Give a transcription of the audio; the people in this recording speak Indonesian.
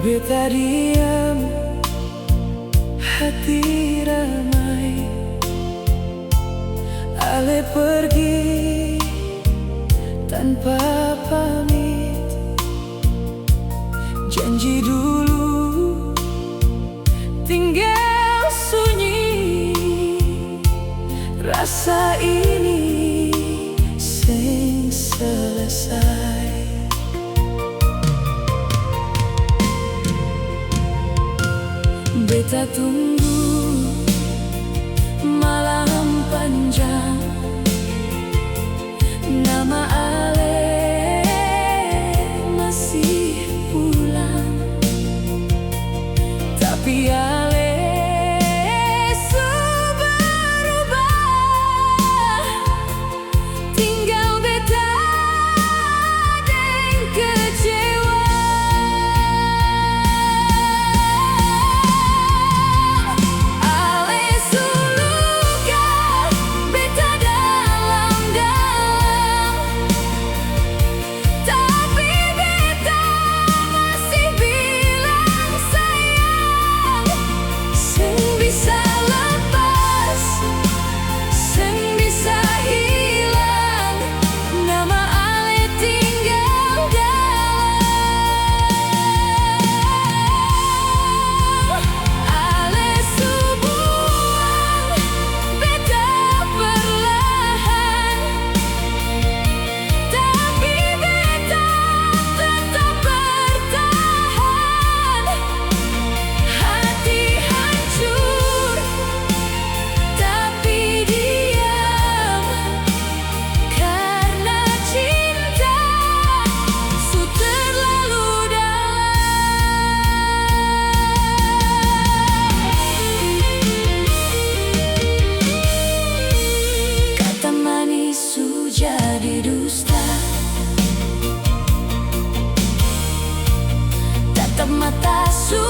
Beta diam, hati ramai. Ale pergi tanpa pamit. Janji dulu tinggal sunyi. Rasa ini sing selesai. Beta tunggu malam panjang. Nama Ale masih pulang, tapi Ale berubah. Tinggal beta deng kecewa. Ale suluka beta dalam-dalam, tapi beta masih bilang sayang. Seng bisa lepas, seng bisa hilang. Nama Ale tinggal dalam. Ale subuhan beta perlahan, tapi beta tetap bertahan. Hati hancur tapi diam, karena cinta su terlalu dalam. Kata manis su jadi dusta, tatap mata su